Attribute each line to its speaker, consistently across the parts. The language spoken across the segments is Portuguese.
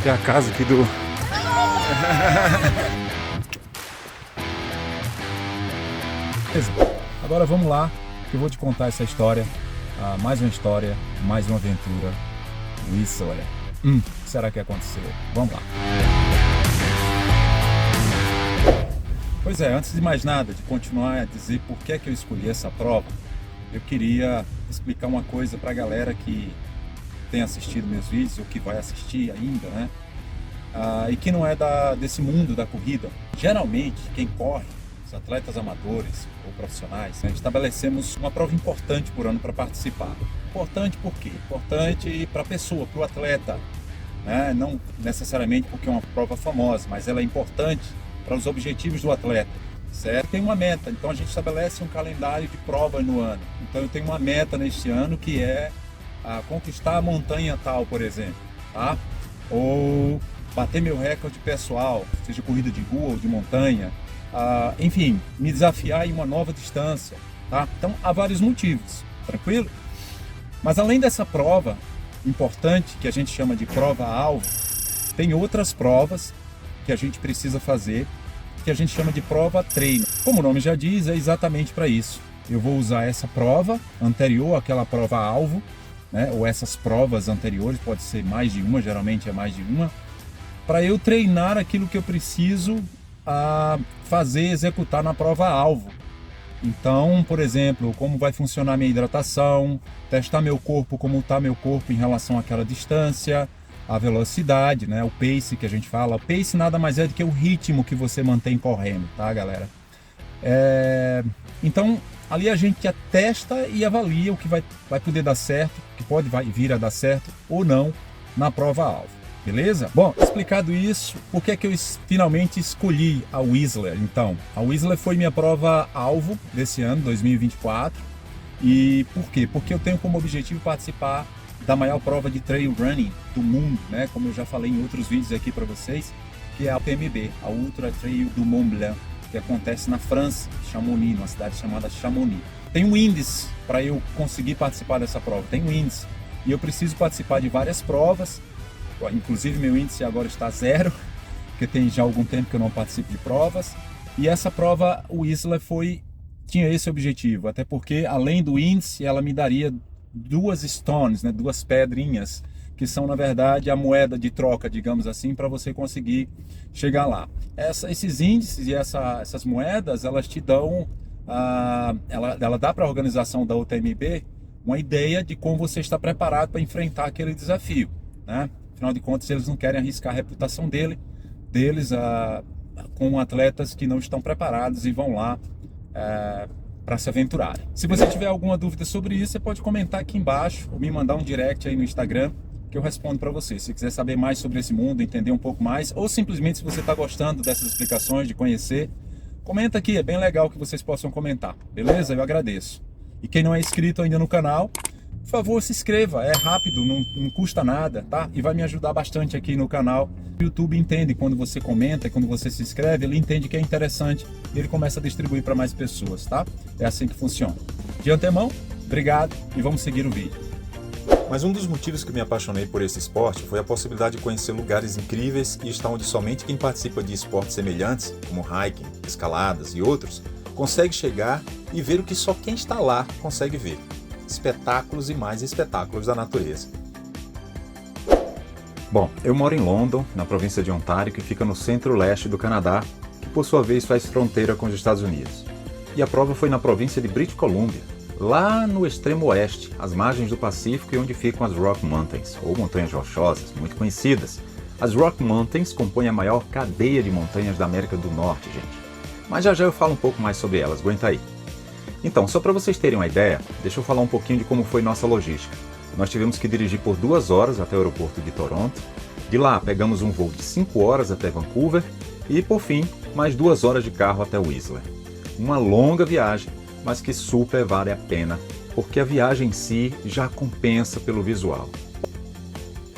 Speaker 1: é a casa aqui do... Beleza. Agora vamos lá, que eu vou te contar essa história. Mais uma história, mais uma aventura. Whistler. O que será que aconteceu? Vamos lá. Pois é, antes de mais nada, de continuar a dizer por que é que eu escolhi essa prova, eu queria explicar uma coisa para a galera que tem assistido meus vídeos ou que vai assistir ainda, né? E que não é desse mundo da corrida. Geralmente, quem corre, os atletas amadores ou profissionais, né, estabelecemos uma prova importante por ano para participar. Importante por quê? Importante para a pessoa, para o atleta, né? Não necessariamente porque é uma prova famosa, mas ela é importante para os objetivos do atleta, certo? Tem uma meta, então a gente estabelece um calendário de prova no ano. Então eu tenho uma meta neste ano que é conquistar a montanha tal, por exemplo, tá? Ou bater meu recorde pessoal, seja corrida de rua ou de montanha, enfim, me desafiar em uma nova distância, tá? Então há vários motivos, tranquilo? Mas além dessa prova importante, que a gente chama de prova-alvo, tem outras provas que a gente precisa fazer, que a gente chama de prova-treino. Como o nome já diz, é exatamente para isso. Eu vou usar essa prova anterior àquela prova-alvo, né? Ou essas provas anteriores, pode ser mais de uma, geralmente é mais de uma, para eu treinar aquilo que eu preciso fazer, executar na prova-alvo. Então, por exemplo, como vai funcionar minha hidratação, testar meu corpo, como está meu corpo em relação àquela distância, a velocidade, né? O pace que a gente fala. O pace nada mais é do que o ritmo que você mantém correndo, tá, galera? Então, ali a gente testa e avalia o que vai poder dar certo, que pode vir a dar certo ou não na prova-alvo. Beleza? Bom, explicado isso, por que é que eu finalmente escolhi a Whistler? Então, a Whistler foi minha prova-alvo desse ano, 2024. E por quê? Porque eu tenho como objetivo participar da maior prova de trail running do mundo, né? Como eu já falei em outros vídeos aqui para vocês, que é a UTMB, a Ultra Trail du Mont Blanc, que acontece na França, Chamonix, numa cidade chamada Chamonix. Tem um índice para eu conseguir participar dessa prova, tem um índice. E eu preciso participar de várias provas. Inclusive meu índice agora está 0, porque tem já algum tempo que eu não participo de provas. E essa prova, o Whistler, tinha esse objetivo, até porque além do índice, ela me daria 2 stones, né, 2 pedrinhas, que são na verdade a moeda de troca, digamos assim, para você conseguir chegar lá. Esses índices e essas moedas, elas te dão, ela dá para a organização da UTMB uma ideia de como você está preparado para enfrentar aquele desafio, né? Afinal de contas, eles não querem arriscar a reputação deles com atletas que não estão preparados e vão lá para se aventurar. Se você tiver alguma dúvida sobre isso, você pode comentar aqui embaixo ou me mandar um direct aí no Instagram que eu respondo para você. Se quiser saber mais sobre esse mundo, entender um pouco mais, ou simplesmente se você está gostando dessas explicações, de conhecer, comenta aqui, é bem legal que vocês possam comentar, beleza? Eu agradeço. E quem não é inscrito ainda no canal, por favor, se inscreva, é rápido, não custa nada, tá? E vai me ajudar bastante aqui no canal. O YouTube entende quando você comenta, quando você se inscreve, ele entende que é interessante e ele começa a distribuir para mais pessoas, tá? É assim que funciona. De antemão, obrigado e vamos seguir o vídeo.
Speaker 2: Mas um dos motivos que me apaixonei por esse esporte foi a possibilidade de conhecer lugares incríveis e estar onde somente quem participa de esportes semelhantes, como hiking, escaladas e outros, consegue chegar e ver o que só quem está lá consegue ver. Espetáculos e mais espetáculos da natureza.
Speaker 1: Bom, eu moro em London, na província de Ontário, que fica no centro-leste do Canadá, que por sua vez faz fronteira com os Estados Unidos. E a prova foi na província de British Columbia, lá no extremo oeste, às margens do Pacífico e onde ficam as Rocky Mountains, ou montanhas rochosas, muito conhecidas. As Rocky Mountains compõem a maior cadeia de montanhas da América do Norte, gente. Mas já eu falo um pouco mais sobre elas, aguenta aí. Então, só para vocês terem uma ideia, deixa eu falar um pouquinho de como foi nossa logística. Nós tivemos que dirigir por 2 horas até o aeroporto de Toronto. De lá, pegamos um voo de 5 horas até Vancouver e, por fim, mais 2 horas de carro até Whistler. Uma longa viagem, mas que super vale a pena, porque a viagem em si já compensa pelo visual.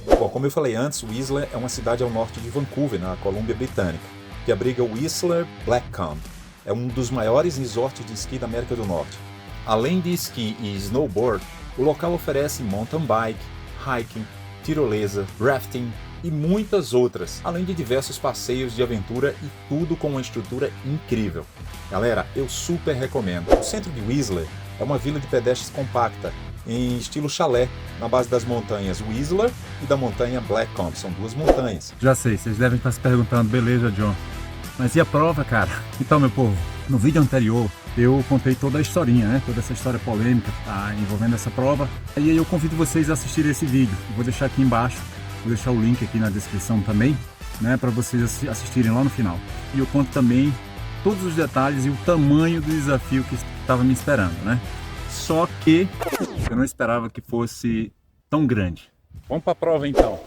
Speaker 2: Bom, como eu falei antes, Whistler é uma cidade ao norte de Vancouver, na Colômbia Britânica, que abriga o Whistler Blackcomb. É um dos maiores resorts de esqui da América do Norte. Além de esqui e snowboard, o local oferece mountain bike, hiking, tirolesa, rafting, e muitas outras, além de diversos passeios de aventura e tudo com uma estrutura incrível. Galera, eu super recomendo. O centro de Whistler é uma vila de pedestres compacta, em estilo chalé, na base das montanhas Whistler e da montanha Blackcomb. São duas montanhas.
Speaker 1: Já sei, vocês devem estar se perguntando, beleza, John, mas e a prova, cara? Então, meu povo, no vídeo anterior eu contei toda a historinha, né? Toda essa história polêmica envolvendo essa prova. E aí eu convido vocês a assistirem esse vídeo. Vou deixar aqui embaixo, vou deixar o link aqui na descrição também, né? Para vocês assistirem lá no final. E eu conto também todos os detalhes e o tamanho do desafio que estava me esperando, né? Só que eu não esperava que fosse tão grande. Vamos para a prova então.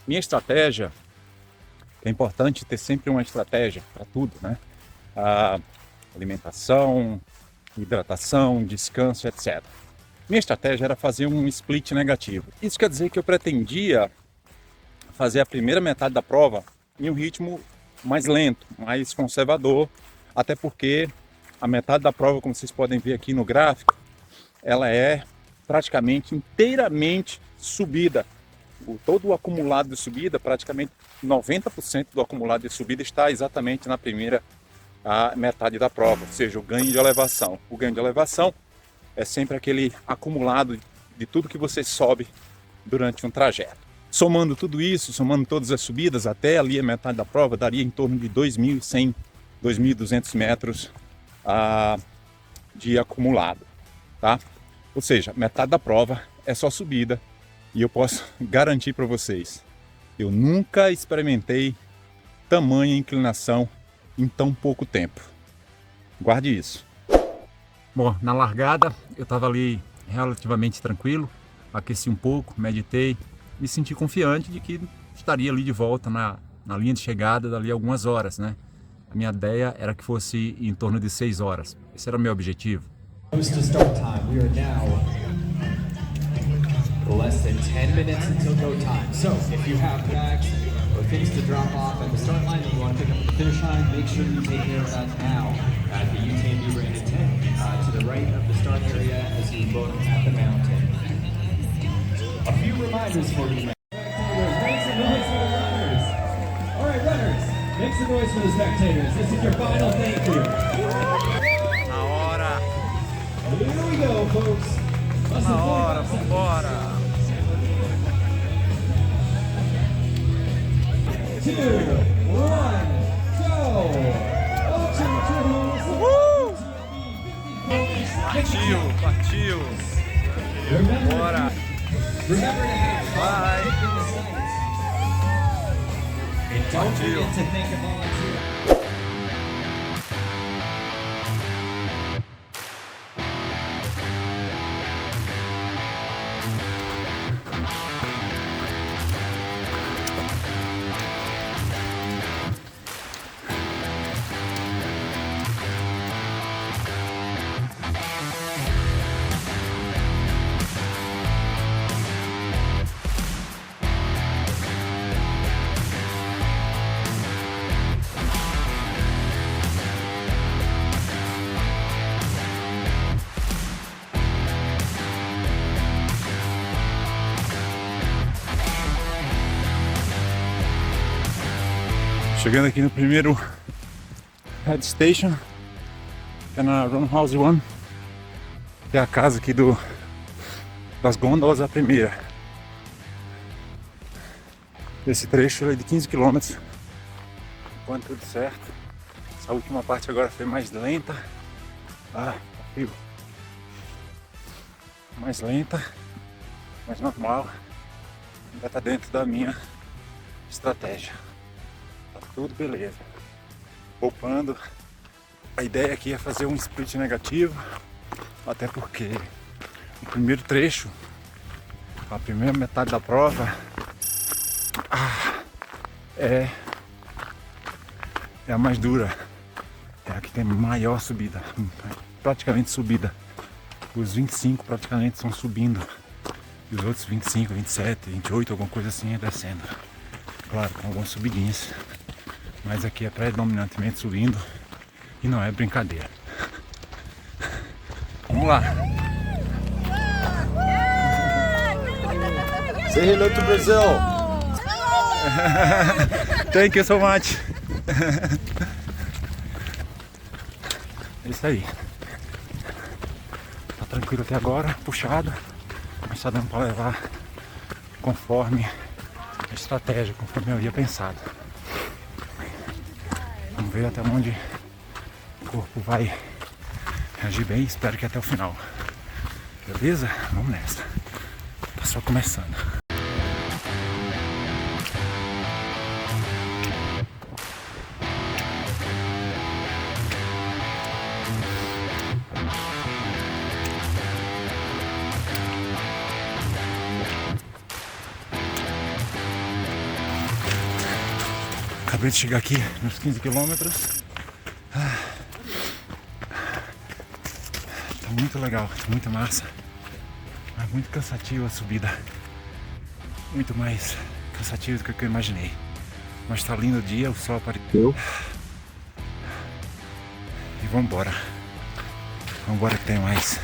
Speaker 1: Minha estratégia, é importante ter sempre uma estratégia para tudo, né? Alimentação, hidratação, descanso, etc. Minha estratégia era fazer um split negativo. Isso quer dizer que eu pretendia fazer a primeira metade da prova em um ritmo mais lento, mais conservador, até porque a metade da prova, como vocês podem ver aqui no gráfico, ela é praticamente inteiramente subida. Todo o acumulado de subida, praticamente 90% do acumulado de subida está exatamente na primeira metade da prova, ou seja, o ganho de elevação. O ganho de elevação é sempre aquele acumulado de tudo que você sobe durante um trajeto. Somando tudo isso, somando todas as subidas, até ali a metade da prova, daria em torno de 2.100, 2.200 metros de acumulado, tá? Ou seja, metade da prova é só subida. E eu posso garantir para vocês, eu nunca experimentei tamanha inclinação em tão pouco tempo. Guarde isso. Bom, na largada eu estava ali relativamente tranquilo, aqueci um pouco, meditei, me senti confiante de que estaria ali de volta na linha de chegada dali a algumas horas, né? A minha ideia era que fosse em torno de 6 horas. Esse era o meu objetivo.
Speaker 3: Less than 10 minutes until go time. So, if you have bags or things to drop off at the start line and you want to pick up at the finish line, make sure you take care of that now at the UTMB branded tent to the right of the start area as you look at the mountain. A few reminders for you. Make some noise for the runners. All right, runners, make some noise for the spectators. This is your final thank you.
Speaker 1: Na hora.
Speaker 3: Here we go, folks.
Speaker 1: Na hora, vambora.
Speaker 3: 2, 1, go!
Speaker 1: Partiu. Bora. Vai. Partiu. Chegando aqui no primeiro head station, que é na Roundhouse One, que é a casa aqui das gôndolas, a primeira. Esse trecho é de 15 km, enquanto tudo certo. Essa última parte agora foi mais lenta, frio. Mais lenta, mais normal, ainda tá dentro da minha estratégia. Tudo beleza. Poupando. A ideia aqui é fazer um split negativo, até porque o primeiro trecho, a primeira metade da prova é a mais dura, é a que tem maior subida, praticamente subida. Os 25 praticamente estão subindo e os outros 25, 27, 28, alguma coisa assim é descendo. Claro, com algumas subidinhas. Mas aqui é predominantemente subindo e não é brincadeira. Vamos lá.
Speaker 2: Say hello to Brazil.
Speaker 1: Thank you so much. É isso aí. Tá tranquilo até agora, puxado, mas tá dando para levar conforme a estratégia, conforme eu havia pensado. Vamos ver até onde o corpo vai reagir bem, espero que até o final. Beleza? Vamos nessa. Tá só começando. Acabei de chegar aqui nos 15 quilômetros. Tá muito legal, tá muito massa. Mas muito cansativo a subida. Muito mais cansativo do que eu imaginei. Mas tá lindo o dia, o sol apareceu. E vambora. Vambora que tem mais.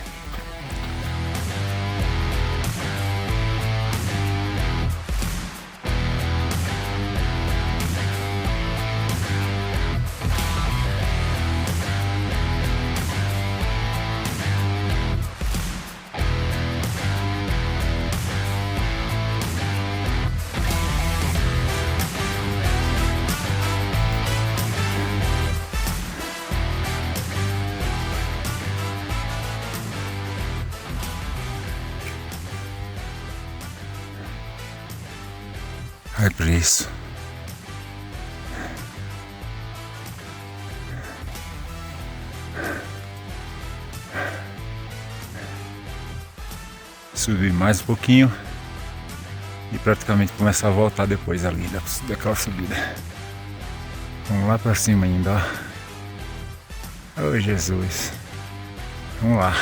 Speaker 1: É por isso. Subir mais um pouquinho e praticamente começar a voltar depois ali daquela subida. Vamos lá pra cima ainda, ó. Oh, Jesus. Vamos lá.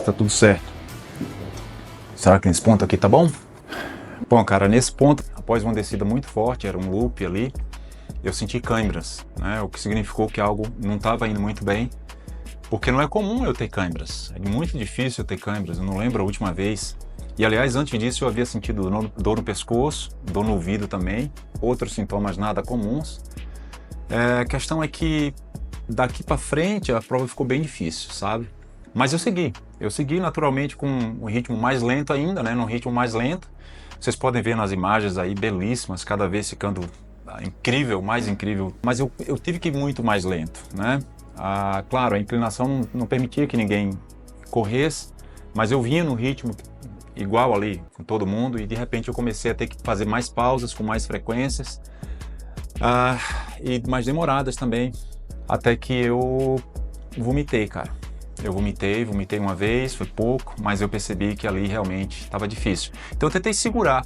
Speaker 1: Tá tudo certo. Será que nesse ponto aqui tá bom? Bom, cara, nesse ponto, após uma descida muito forte, era um loop ali, eu senti câimbras, né? O que significou que algo não estava indo muito bem, porque não é comum eu ter câimbras. É muito difícil eu ter câimbras, eu não lembro a última vez. E aliás, antes disso eu havia sentido dor no pescoço, dor no ouvido também, outros sintomas nada comuns. A questão é que daqui para frente a prova ficou bem difícil, sabe? Mas eu segui naturalmente com um ritmo mais lento ainda, né? Num ritmo mais lento. Vocês podem ver nas imagens aí, belíssimas, cada vez ficando incrível, mais incrível. Mas eu tive que ir muito mais lento, né? Claro, a inclinação não permitia que ninguém corresse, mas eu vinha no ritmo igual ali com todo mundo e de repente eu comecei a ter que fazer mais pausas com mais frequências e mais demoradas também, até que eu vomitei, cara. Eu vomitei uma vez, foi pouco, mas eu percebi que ali realmente estava difícil. Então eu tentei segurar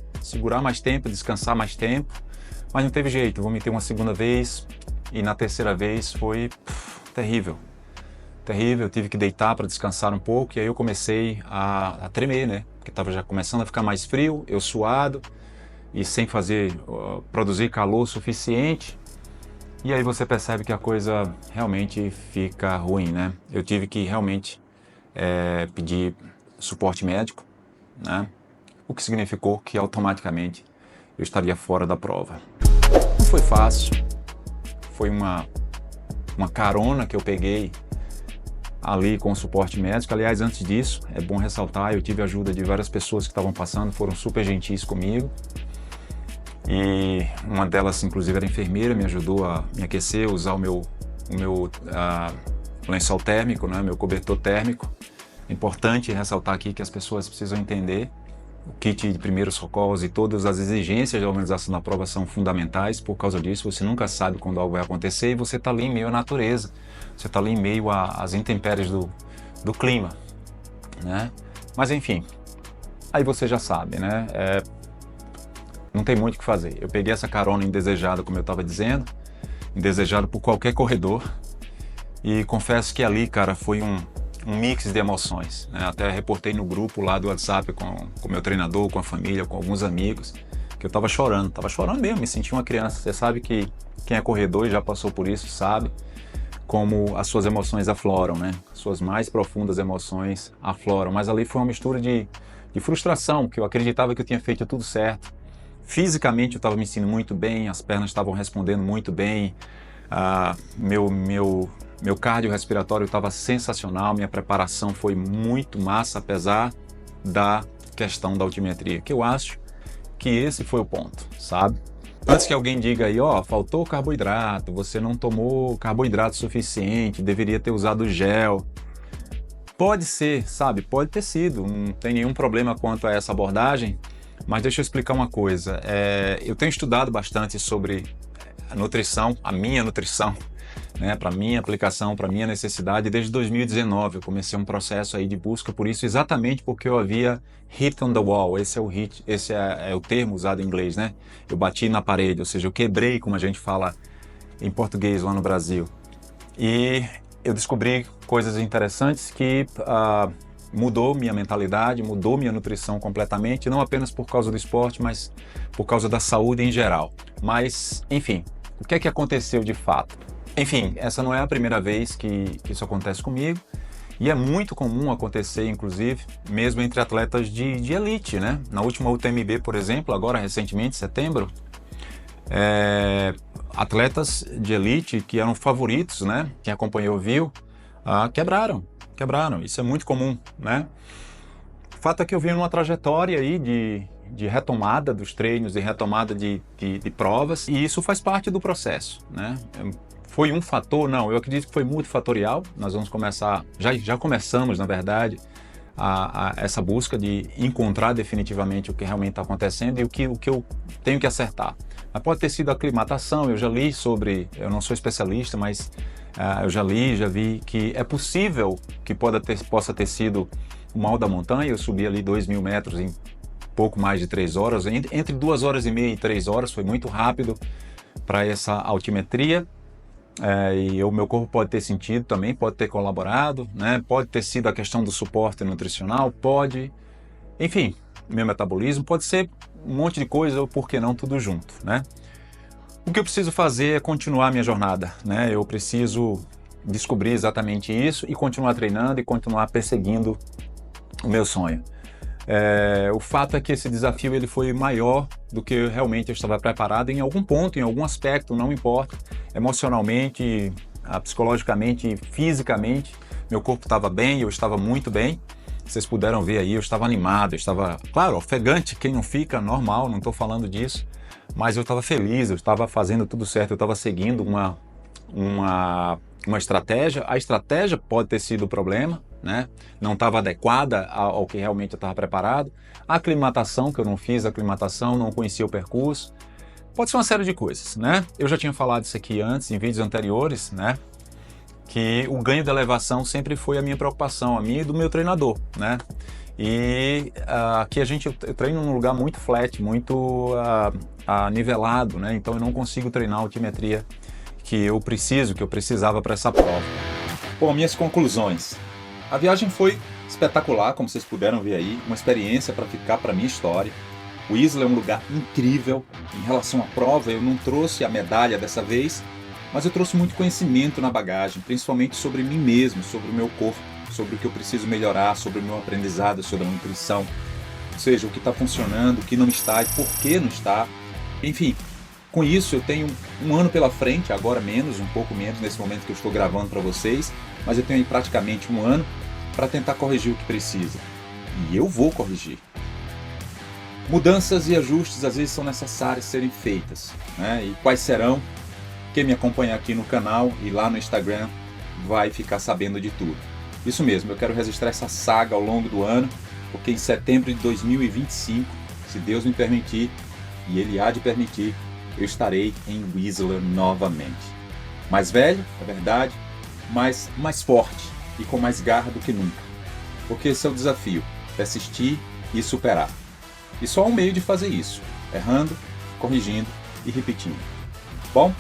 Speaker 1: mais tempo, descansar mais tempo, mas não teve jeito. Eu vomitei uma segunda vez e na terceira vez foi terrível. Terrível, eu tive que deitar para descansar um pouco e aí eu comecei a tremer, né? Porque estava já começando a ficar mais frio, eu suado e sem produzir calor suficiente. E aí você percebe que a coisa realmente fica ruim, né? Eu tive que realmente pedir suporte médico, né? O que significou que automaticamente eu estaria fora da prova. Não foi fácil, foi uma carona que eu peguei ali com o suporte médico. Aliás, antes disso, é bom ressaltar, eu tive a ajuda de várias pessoas que estavam passando, foram super gentis comigo. E uma delas, inclusive, era enfermeira, me ajudou a me aquecer, usar o meu lençol térmico, né, meu cobertor térmico. É importante ressaltar aqui que as pessoas precisam entender
Speaker 2: o kit de primeiros socorros e todas as exigências da organização da prova são fundamentais. Por causa disso, você nunca sabe quando algo vai acontecer e você está ali em meio à natureza, você está ali em meio às intempéries do clima, né? Mas enfim, aí você já sabe, né? Não tem muito o que fazer. Eu peguei essa carona indesejada, como eu estava dizendo, indesejada por qualquer corredor, e confesso que ali, cara, foi um mix de emoções, né? Até reportei no grupo lá do WhatsApp com o meu treinador, com a família, com alguns amigos, que eu tava chorando mesmo, me senti uma criança. Você sabe que quem é corredor e já passou por isso sabe como as suas emoções afloram, né? Suas mais profundas emoções afloram, mas ali foi uma mistura de frustração, que eu acreditava que eu tinha feito tudo certo. Fisicamente eu estava me sentindo muito bem, as pernas estavam respondendo muito bem, meu cardiorrespiratório estava sensacional, minha preparação foi muito massa, apesar da questão da altimetria, que eu acho que esse foi o ponto, sabe? Antes que alguém diga aí, ó, faltou carboidrato, você não tomou carboidrato suficiente, deveria ter usado gel. Pode ser, sabe? Pode ter sido, não tem nenhum problema quanto a essa abordagem, mas deixa eu explicar uma coisa. Eu tenho estudado bastante sobre a nutrição, a minha nutrição, né, para minha aplicação, para minha necessidade. Desde 2019 eu comecei um processo aí de busca por isso, exatamente porque eu havia hit on the wall. Esse é o termo usado em inglês, né? Eu bati na parede, ou seja, eu quebrei, como a gente fala em português lá no Brasil. E eu descobri coisas interessantes que mudou minha mentalidade, mudou minha nutrição completamente, não apenas por causa do esporte, mas por causa da saúde em geral. Mas, enfim, o que é que aconteceu de fato? Enfim, essa não é a primeira vez que isso acontece comigo, e é muito comum acontecer, inclusive, mesmo entre atletas de elite, né? Na última UTMB, por exemplo, agora recentemente, em setembro, atletas de elite que eram favoritos, né? Quem acompanhou viu, quebraram. Isso é muito comum, né? O fato é que eu vim numa trajetória aí de retomada dos treinos, de retomada de provas, e isso faz parte do processo, né? Foi um fator? Não, eu acredito que foi multifatorial. Nós vamos começar, já começamos, na verdade, essa busca de encontrar definitivamente o que realmente está acontecendo e o que eu tenho que acertar. Mas pode ter sido a aclimatação, eu já li sobre, eu não sou especialista, mas eu já vi que é possível que possa ter sido o mal da montanha. Eu subi ali 2.000 metros em pouco mais de 3 horas, entre 2 horas e meia e 3 horas, foi muito rápido para essa altimetria. E o meu corpo pode ter sentido também, pode ter colaborado, né? Pode ter sido a questão do suporte nutricional, enfim, meu metabolismo, pode ser um monte de coisa, ou por que não tudo junto, né? O que eu preciso fazer é continuar minha jornada, né? Eu preciso descobrir exatamente isso e continuar treinando e continuar perseguindo o meu sonho. O fato é que esse desafio ele foi maior do que realmente eu estava preparado em algum ponto, em algum aspecto, não importa, emocionalmente, psicologicamente, fisicamente, meu corpo estava bem, eu estava muito bem. Vocês puderam ver aí, eu estava animado, eu estava, claro, ofegante, quem não fica, normal, não estou falando disso, mas eu estava feliz, eu estava fazendo tudo certo, eu estava seguindo uma estratégia. A estratégia pode ter sido o problema, né? Não estava adequada ao que realmente eu estava preparado. A aclimatação, que eu não fiz a aclimatação, não conhecia o percurso. Pode ser uma série de coisas, né? Eu já tinha falado isso aqui antes, em vídeos anteriores, né? Que o ganho da elevação sempre foi a minha preocupação, a minha e do meu treinador, né? E aqui eu treino num lugar muito flat, muito nivelado, né? Então eu não consigo treinar a altimetria que eu precisava para essa prova. Bom, minhas conclusões. A viagem foi espetacular, como vocês puderam ver aí, uma experiência para ficar para minha história. O Isla é um lugar incrível. Em relação à prova, eu não trouxe a medalha dessa vez, mas eu trouxe muito conhecimento na bagagem, principalmente sobre mim mesmo, sobre o meu corpo, sobre o que eu preciso melhorar, sobre o meu aprendizado, sobre a nutrição, ou seja, o que está funcionando, o que não está e por que não está. Enfim, com isso eu tenho um ano pela frente, agora menos, um pouco menos nesse momento que eu estou gravando para vocês, mas eu tenho aí praticamente um ano para tentar corrigir o que precisa. E eu vou corrigir. Mudanças e ajustes às vezes são necessários serem feitas, né? E quais serão? Quem me acompanha aqui no canal e lá no Instagram vai ficar sabendo de tudo. Isso mesmo, eu quero registrar essa saga ao longo do ano porque em setembro de 2025, se Deus me permitir, e Ele há de permitir, eu estarei em Whistler novamente. Mais velho, é verdade, mas mais forte e com mais garra do que nunca. Porque esse é o desafio, persistir e superar. E só há um meio de fazer isso, errando, corrigindo e repetindo. Bom,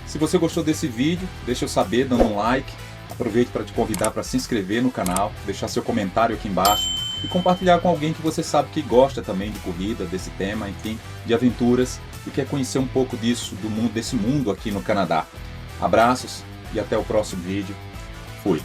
Speaker 2: se você gostou desse vídeo, deixa eu saber dando um like, aproveite para te convidar para se inscrever no canal, deixar seu comentário aqui embaixo e compartilhar com alguém que você sabe que gosta também de corrida, desse tema, enfim, de aventuras e quer conhecer um pouco disso, desse mundo aqui no Canadá. Abraços e até o próximo vídeo. Fui!